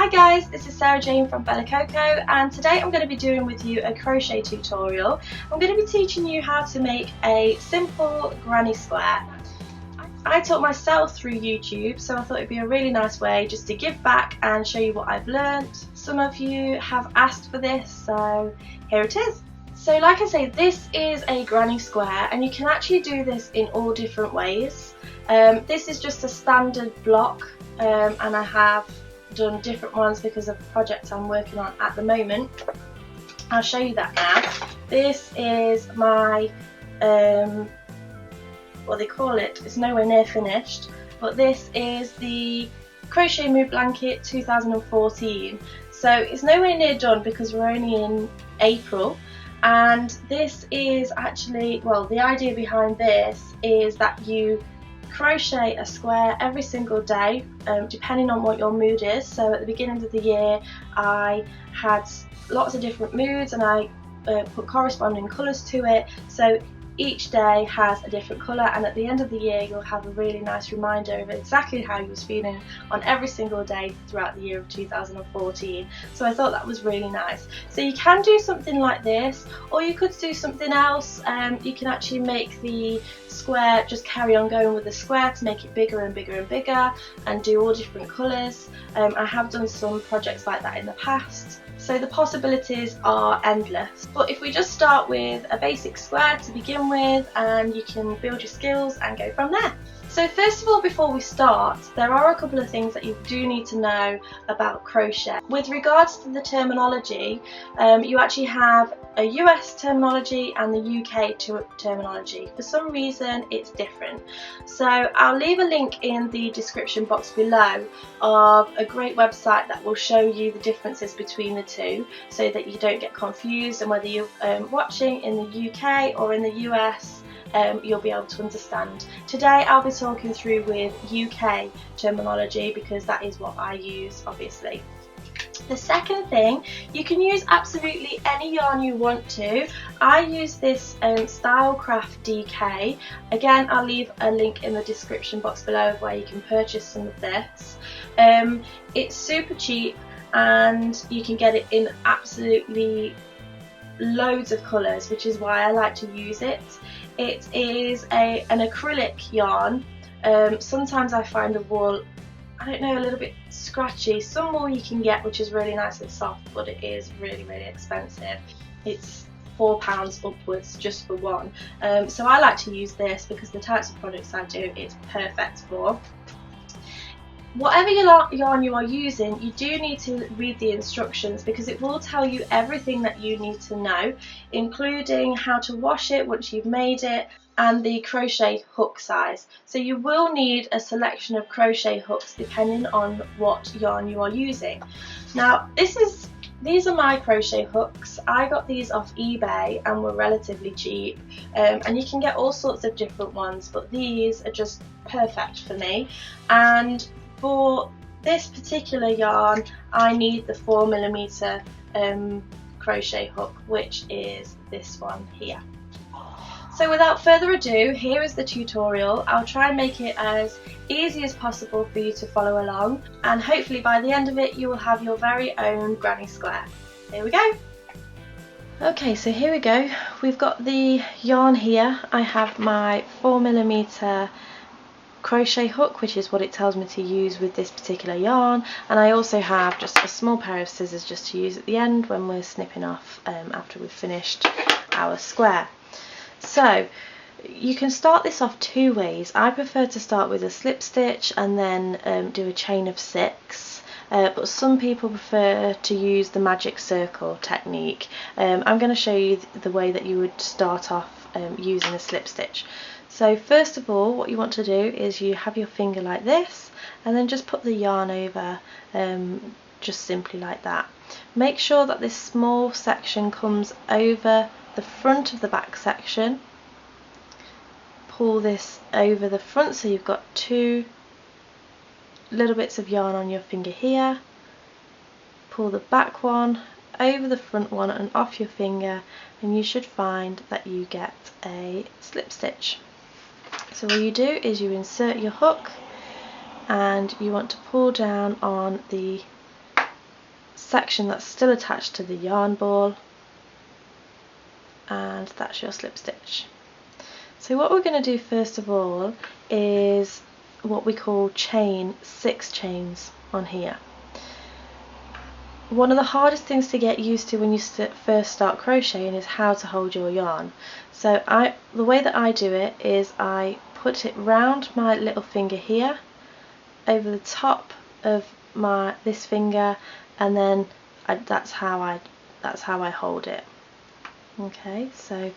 Hi guys, this is Sarah Jane from Coco, and today I'm going to be doing with you a crochet tutorial. I'm going to be teaching you how to make a simple granny square. I taught myself through YouTube, so I thought it'd be a really nice way just to give back and show you what I've learnt. Some of you have asked for this, so here it is. So like I say, this is a granny square and you can actually do this in all different ways. This is just a standard block and I have done different ones because of the project I'm working on at the moment. I'll show you that now. This is my what they call it, it's nowhere near finished, but this is the Crochet Mood Blanket 2014. So it's nowhere near done because we're only in April, and this is actually, well, the idea behind this is that you crochet a square every single day, depending on what your mood is. So at the beginning of the year I had lots of different moods and I put corresponding colours to it, so each day has a different colour, and at the end of the year you'll have a really nice reminder of exactly how you was feeling on every single day throughout the year of 2014. So I thought that was really nice. So you can do something like this, or you could do something else. You can actually make the square, just carry on going with the square to make it bigger and bigger and bigger and do all different colours. I have done some projects like that in the past. So the possibilities are endless. But if we just start with a basic square to begin with, and you can build your skills and go from there. So first of all, before we start, there are a couple of things that you do need to know about crochet. With regards to the terminology, you actually have a US terminology and the UK terminology. For some reason it's different. So I'll leave a link in the description box below of a great website that will show you the differences between the two, so that you don't get confused, and whether you're watching in the UK or in the US, you'll be able to understand. Today I'll be talking through with UK terminology because that is what I use, obviously. The second thing, you can use absolutely any yarn you want to. I use this Stylecraft DK. Again, I'll leave a link in the description box below of where you can purchase some of this. It's super cheap and you can get it in absolutely loads of colours, which is why I like to use it. It is an acrylic yarn. Sometimes I find the wool, I don't know, a little bit scratchy. Some wool you can get which is really nice and soft, but it is really, really expensive. It's £4 upwards just for one. So I like to use this because the types of products I do, it's perfect for. Whatever yarn you are using, you do need to read the instructions because it will tell you everything that you need to know, including how to wash it once you've made it and the crochet hook size. So you will need a selection of crochet hooks depending on what yarn you are using. Now these are my crochet hooks. I got these off eBay and were relatively cheap, and you can get all sorts of different ones, but these are just perfect for me. And for this particular yarn I need the 4mm crochet hook, which is this one here. So without further ado, here is the tutorial. I'll try and make it as easy as possible for you to follow along, and hopefully by the end of it you will have your very own granny square. Here we go. Okay, so here we go. We've got the yarn here. I have my 4mm crochet hook, which is what it tells me to use with this particular yarn, and I also have just a small pair of scissors just to use at the end when we're snipping off after we've finished our square. So you can start this off two ways. I prefer to start with a slip stitch and then do a chain of 6, but some people prefer to use the magic circle technique. I'm going to show you the way that you would start off using a slip stitch. So first of all, what you want to do is you have your finger like this and then just put the yarn over, just simply like that. Make sure that this small section comes over the front of the back section. Pull this over the front so you've got two little bits of yarn on your finger here. Pull the back one over the front one and off your finger, and you should find that you get a slip stitch. So what you do is you insert your hook and you want to pull down on the section that's still attached to the yarn ball, and that's your slip stitch. So what we're going to do first of all is what we call chain 6 chains on here. One of the hardest things to get used to when you first start crocheting is how to hold your yarn. So the way that I do it is I put it round my little finger here, over the top of this finger, and then that's how I hold it. Okay, so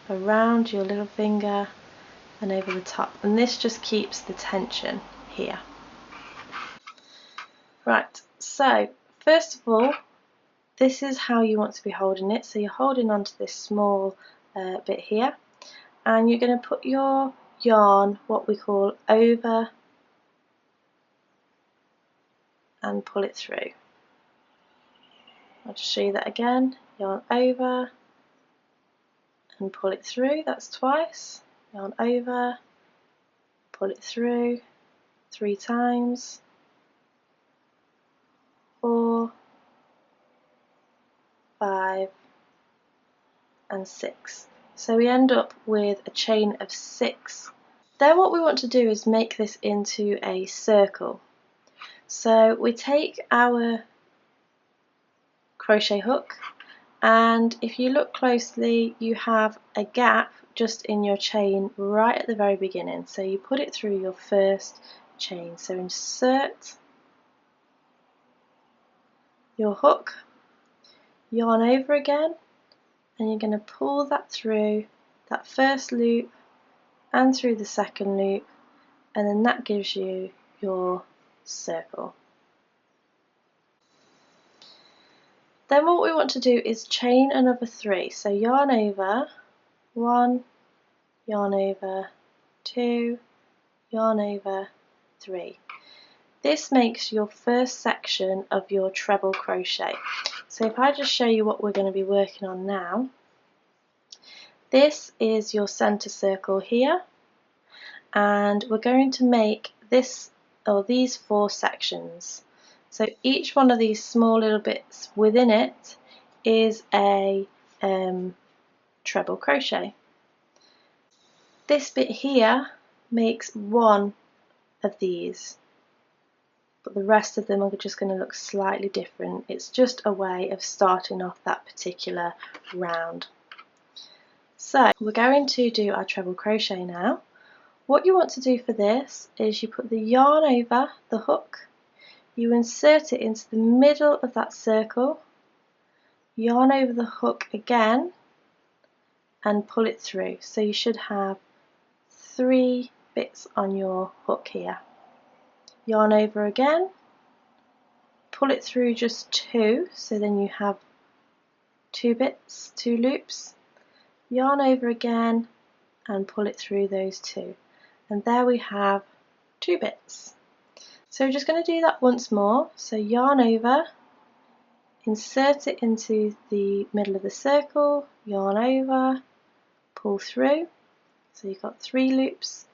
around your little finger and over the top, and this just keeps the tension here. Right, so first of all, this is how you want to be holding it. So you're holding onto this small bit here, and you're going to put your yarn, what we call, over and pull it through. I'll just show you that again. Yarn over and pull it through, that's twice. Yarn over, pull it through 3 times, 4, 5 and 6. So we end up with a chain of 6. Then what we want to do is make this into a circle. So we take our crochet hook, and if you look closely you have a gap just in your chain right at the very beginning, so you put it through your first chain. So insert your hook, yarn over again, and you're going to pull that through that first loop and through the second loop, and then that gives you your circle. Then what we want to do is chain another 3. So yarn over, 1, yarn over, 2, yarn over, 3. This makes your first section of your treble crochet. So if I just show you what we're going to be working on now, this is your center circle here, and we're going to make this, or these 4 sections. So each one of these small little bits within it is a treble crochet. This bit here makes one of these, but the rest of them are just going to look slightly different. It's just a way of starting off that particular round. So we're going to do our treble crochet now. What you want to do for this is you put the yarn over the hook, you insert it into the middle of that circle, yarn over the hook again and pull it through. So you should have 3 bits on your hook here. Yarn over again, pull it through just 2, so then you have 2 bits, 2 loops, yarn over again and pull it through those 2, and there we have 2 bits. So we're just going to do that once more. So yarn over, insert it into the middle of the circle, yarn over, pull through, so you've got 3 loops,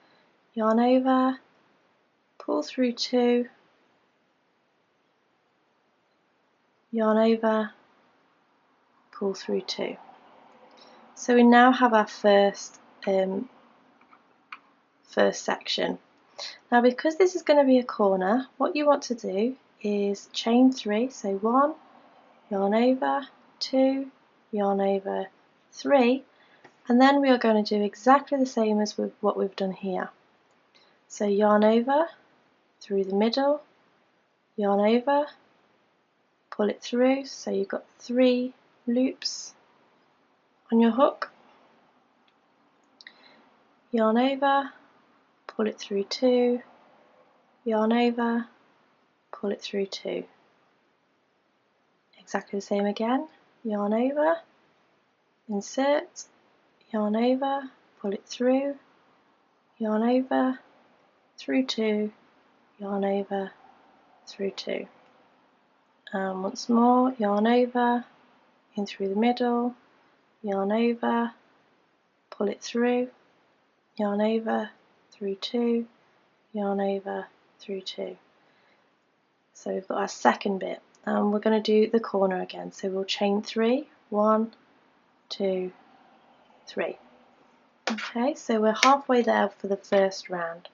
yarn over, pull through 2, yarn over, pull through 2. So we now have our first section. Now because this is going to be a corner, what you want to do is chain 3, so 1, yarn over, 2, yarn over, 3, and then we are going to do exactly the same as with what we've done here. So yarn over, through the middle, yarn over, pull it through, so you've got 3 loops on your hook, yarn over, pull it through 2, yarn over, pull it through 2. Exactly the same again, yarn over, insert, yarn over, pull it through, yarn over, through 2, yarn over, through 2. And once more, yarn over, in through the middle, yarn over, pull it through, yarn over, through 2, yarn over, through 2. So we've got our second bit. and we're going to do the corner again. So we'll chain 3, 1, 2, 3. Okay, so we're halfway there for the first round.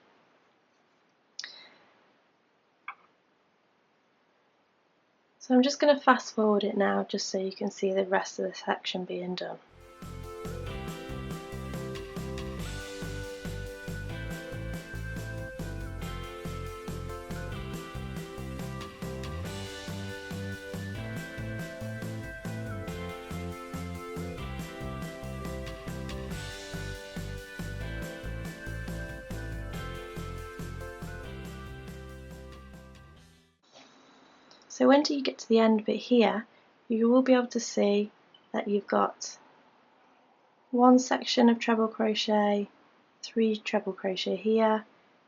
So I'm just going to fast forward it now just so you can see the rest of the section being done. So when you get to the end bit here, you will be able to see that you've got one section of treble crochet, 3 treble crochet here,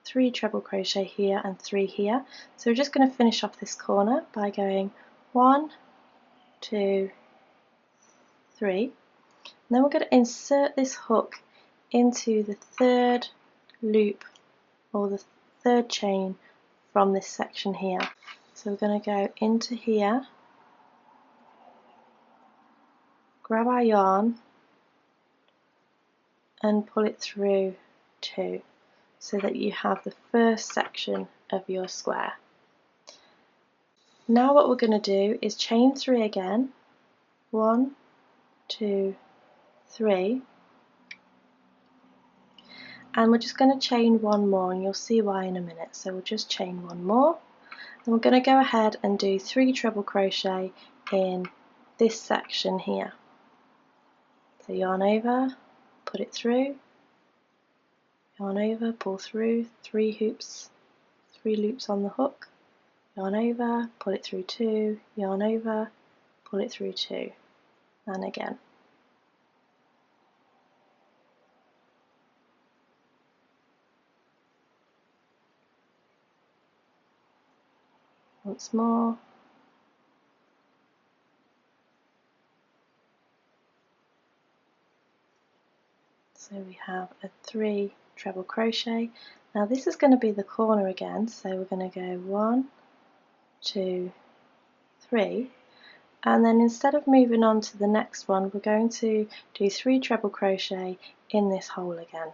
3 treble crochet here and 3 here. So we're just going to finish off this corner by going 1, 2, 3, and then we're going to insert this hook into the third loop or the third chain from this section here. So we're going to go into here, grab our yarn and pull it through 2 so that you have the first section of your square. Now what we're going to do is chain 3 again, 1, 2, 3, and we're just going to chain 1 more, and you'll see why in a minute. So we'll just chain 1 more, and we're going to go ahead and do 3 treble crochet in this section here. So yarn over, put it through, yarn over, pull through, 3 hoops, 3 loops on the hook, yarn over, pull it through 2, yarn over, pull it through 2, and again. Once more. So we have a 3 treble crochet. Now this is going to be the corner again, so we're going to go 1, 2, 3, and then instead of moving on to the next one, we're going to do 3 treble crochet in this hole again.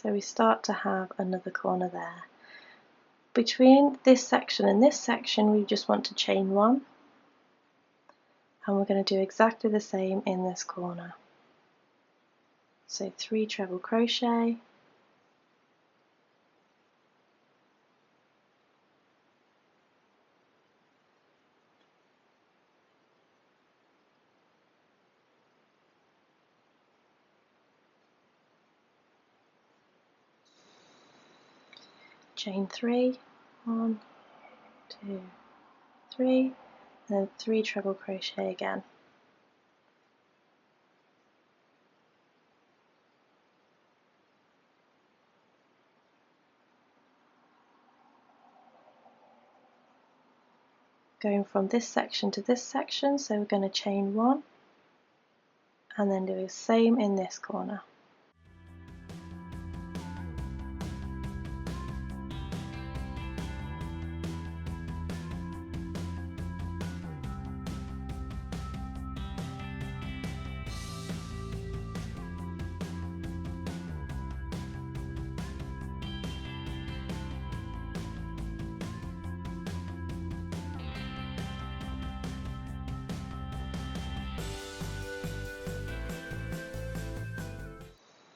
So we start to have another corner there. Between this section and this section we just want to chain 1, and we're going to do exactly the same in this corner. So 3 treble crochet, chain 3, 1, 2, 3, and then 3 treble crochet again. Going from this section to this section, so we're going to chain 1 and then do the same in this corner.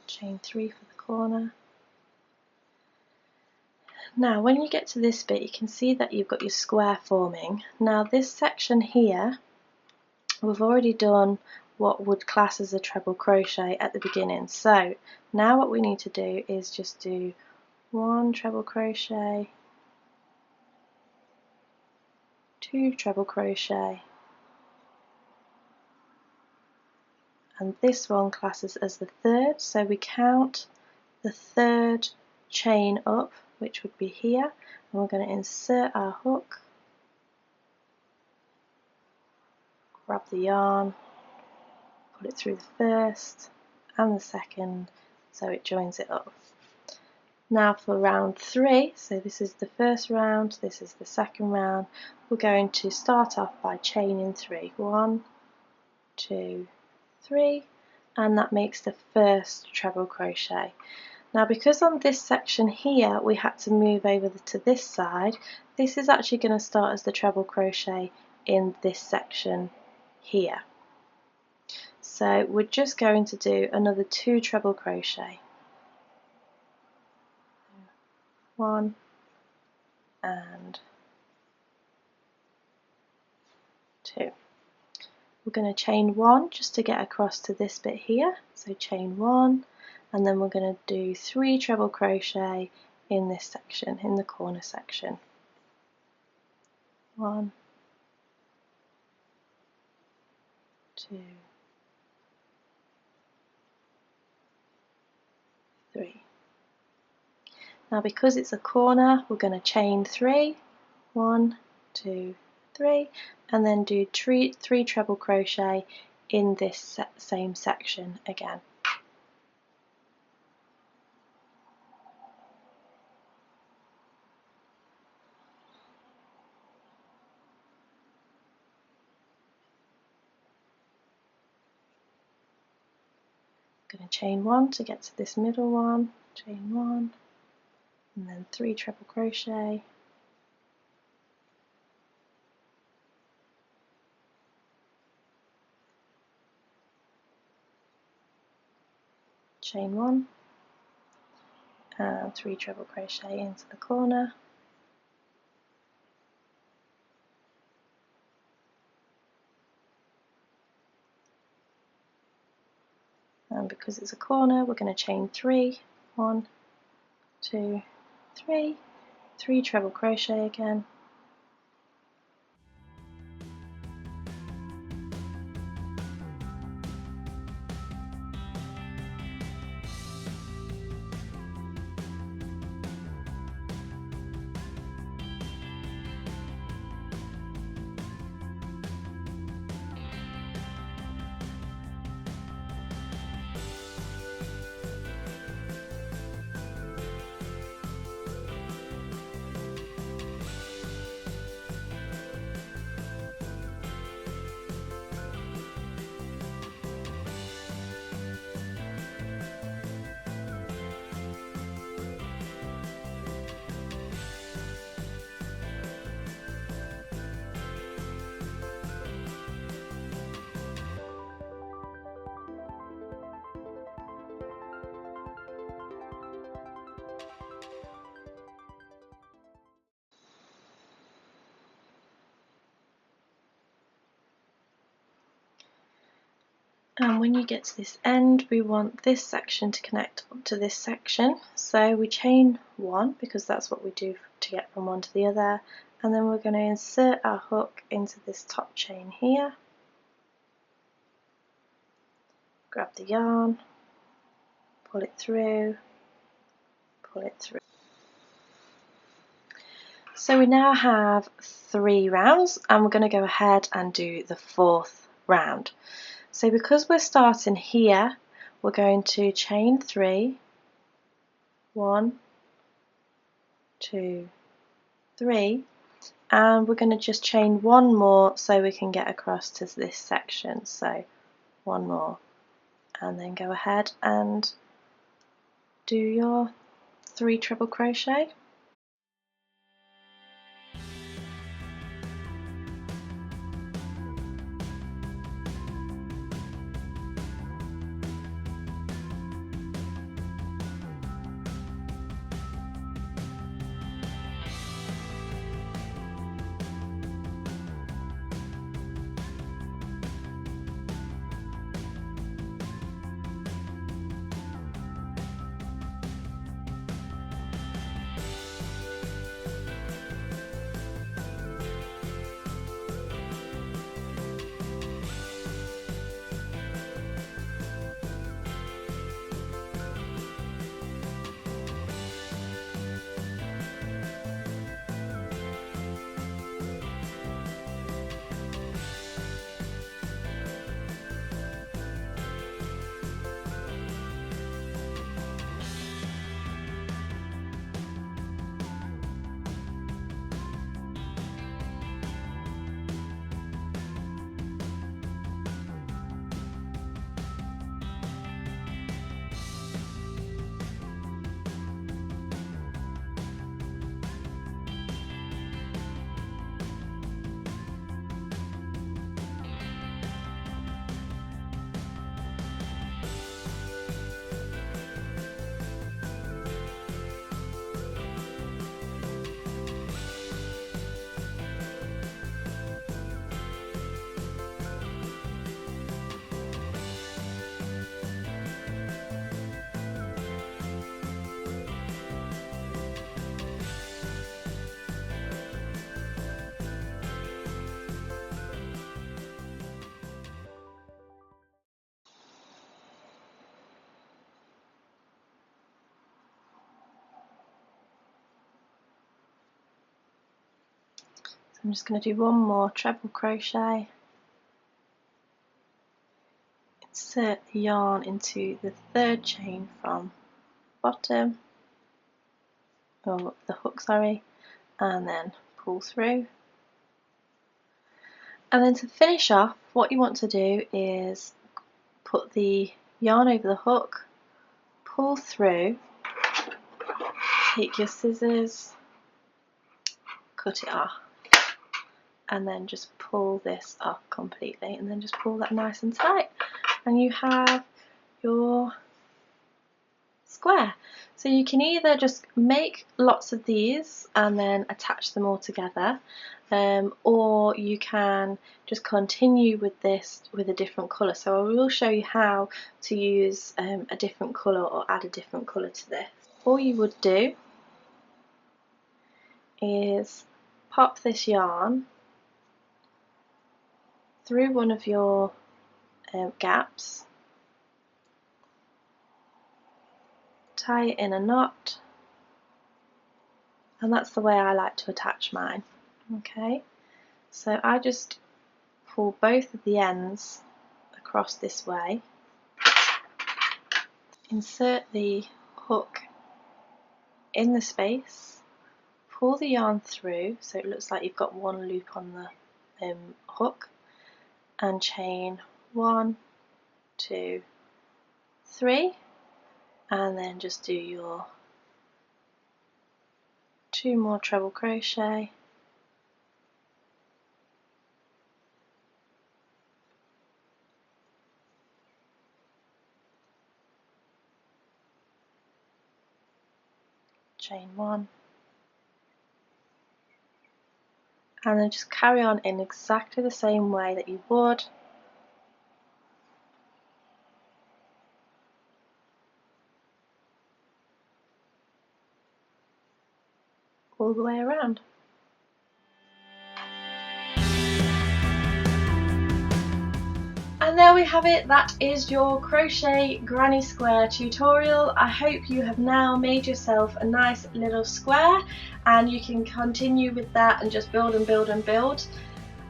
Chain 3 for the corner. Now when you get to this bit you can see that you've got your square forming. Now this section here we've already done what would class as a treble crochet at the beginning, so now what we need to do is just do 1 treble crochet, 2 treble crochet and this one classes as the third, so we count the third chain up, which would be here, and we're going to insert our hook, grab the yarn, put it through the first and the second so it joins it up. Now for round 3, so this is the first round, this is the second round, we're going to start off by chaining 3. 1, 2, 3, and that makes the first treble crochet. Now because on this section here we had to move over to this side, this is actually going to start as the treble crochet in this section here. So we're just going to do another 2 treble crochet. 1 and 2. We're going to chain 1 just to get across to this bit here, so chain 1, and then we're going to do 3 treble crochet in this section, in the corner section. 1, 2, 3. Now because it's a corner, we're going to chain 3, 1, 2, 3, and then do 3 treble crochet in this same section again. Going to chain 1 to get to this middle one, chain 1, and then 3 treble crochet, chain 1, and 3 treble crochet into the corner, and because it's a corner we're going to chain 3, 1, 2, 3, 3 treble crochet again, and when you get to this end we want this section to connect up to this section, so we chain 1 because that's what we do to get from one to the other, and then we're going to insert our hook into this top chain here, grab the yarn, pull it through, pull it through. So we now have 3 rounds and we're going to go ahead and do the 4th round. So because we're starting here, we're going to chain 3, 1, 2, 3, and we're going to just chain 1 more so we can get across to this section, so 1 more, and then go ahead and do your 3 treble crochet. I'm just going to do one more treble crochet, insert the yarn into the third chain from bottom, or the hook, sorry, and then pull through. And then to finish off, what you want to do is put the yarn over the hook, pull through, take your scissors, cut it off, and then just pull this off completely, and then just pull that nice and tight, and you have your square. So you can either just make lots of these and then attach them all together, or you can just continue with this with a different colour. So I will show you how to use a different colour or add a different colour to this. All you would do is pop this yarn through one of your gaps, tie it in a knot, and that's the way I like to attach mine. Okay, so I just pull both of the ends across this way, insert the hook in the space, pull the yarn through so it looks like you've got one loop on the hook, and chain 1, 2, 3, and then just do your 2 more treble crochet, chain 1, and then just carry on in exactly the same way that you would all the way around. And there we have it, that is your crochet granny square tutorial. I hope you have now made yourself a nice little square and you can continue with that and just build and build and build.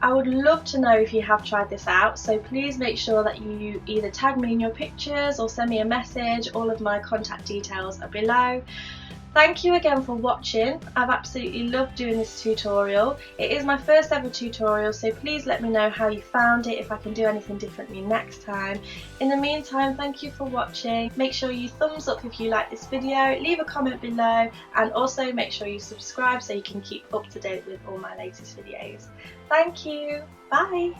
I would love to know if you have tried this out, so please make sure that you either tag me in your pictures or send me a message. All of my contact details are below. Thank you again for watching. I've absolutely loved doing this tutorial. It is my first ever tutorial, so please let me know how you found it, if I can do anything differently next time. In the meantime, thank you for watching. Make sure you thumbs up if you like this video, leave a comment below, and also make sure you subscribe so you can keep up to date with all my latest videos. Thank you. Bye.